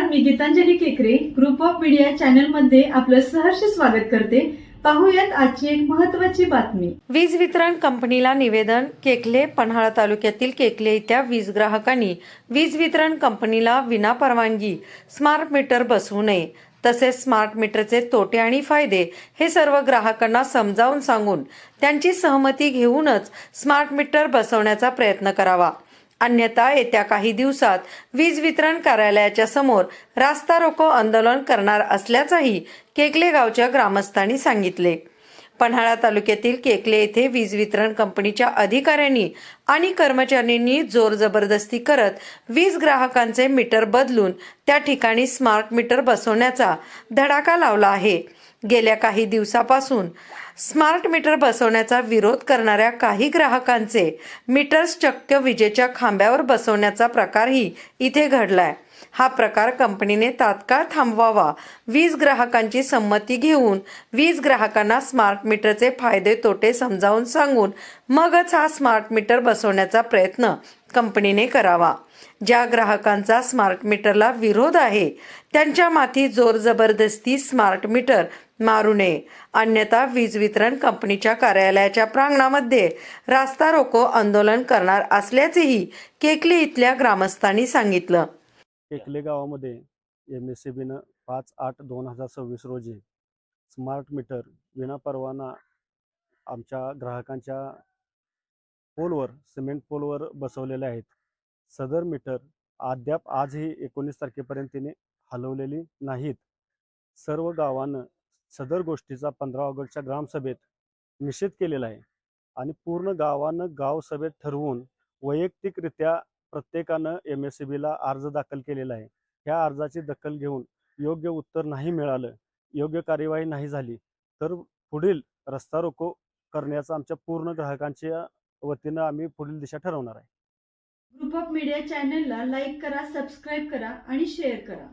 मी गीतांजली केकरे group of media channel मध्ये आपलं सहर्ष स्वागत करते। पाहूयात आजची एक महत्त्वाची बातमी। वीज वितरण कंपनीला निवेदन। केकले पन्हाळा तालुक्यातील केकले इथल्या वीज ग्राहकांनी वीज वितरण कंपनीला विनापरवानगी स्मार्ट मीटर बसवू नये, तसेच स्मार्ट मीटरचे तोटे आणि फायदे हे सर्व ग्राहकांना समजावून सांगून त्यांची सहमती घेऊनच स्मार्ट मीटर बसवण्याचा प्रयत्न करावा, अन्यथा येत्या काही दिवसात वीज वितरण कार्यालयाच्या समोर रास्ता रोको आंदोलन करणार असल्याचंही केकले गावच्या ग्रामस्थांनी सांगितले। पन्हाळा तालुक्यातील केकले येथे वीज वितरण कंपनीच्या अधिकाऱ्यांनी आणि कर्मचाऱ्यांनी जोर जबरदस्ती करत वीज ग्राहकांचे मीटर बदलून त्या ठिकाणी स्मार्ट मीटर बसवण्याचा धडाका लावला आहे। गेल्या काही दिवसापासून स्मार्ट मीटर बसवण्याचा विरोध करणाऱ्या काही ग्राहकांचे मीटर्स चक्क विजेच्या खांब्यावर बसवण्याचा प्रकारही इथे घडलाय। हा प्रकार कंपनीने तात्काळ थांबवावा, वीज ग्राहकांची संमती घेऊन वीज ग्राहकांना स्मार्ट मीटरचे फायदे तोटे समजावून सांगून मगच हा स्मार्ट मीटर बसवण्याचा प्रयत्न कंपनीने करावा। ज्या ग्राहकांचा स्मार्ट मीटरला विरोध आहे त्यांच्या माथी जोर जबरदस्ती स्मार्ट मीटर मारू नये, अन्यथा वीज वितरण कंपनीच्या कार्यालयाच्या प्रांगणामध्ये रास्ता रोको आंदोलन करणार असल्याचेही केकले इथल्या ग्रामस्थांनी सांगितलं। केकले गावामध्ये MSEBनं 5/8/2026 रोजी स्मार्ट मीटर विनापरवाना आमच्या ग्राहकांच्या पोलवर, सिमेंट पोलवर बसवलेले आहेत। सदर मीटर अद्याप आजही 19 तारखेपर्यंत तिने हलवलेली नाहीत। सर्व गावानं सदर गोष्टीचा 15 ऑगस्टच्या ग्रामसभेत निषेध केलेला आहे आणि पूर्ण गावानं गावसभेत ठरवून वैयक्तिकरित्या प्रत्येकानं MSEBला अर्ज दाखल केलेला आहे। ह्या अर्जाची दखल घेऊन योग्य उत्तर नाही मिळालं, योग्य कार्यवाही नाही झाली तर पुढील रस्ता रोको करण्याचा आमच्या पूर्ण ग्राहकांच्या वतीनं आम्ही पुढील दिशा ठरवणार आहे। ग्रुप ऑफ मीडिया चॅनलला लाईक करा, सबस्क्राईब करा आणि शेअर करा।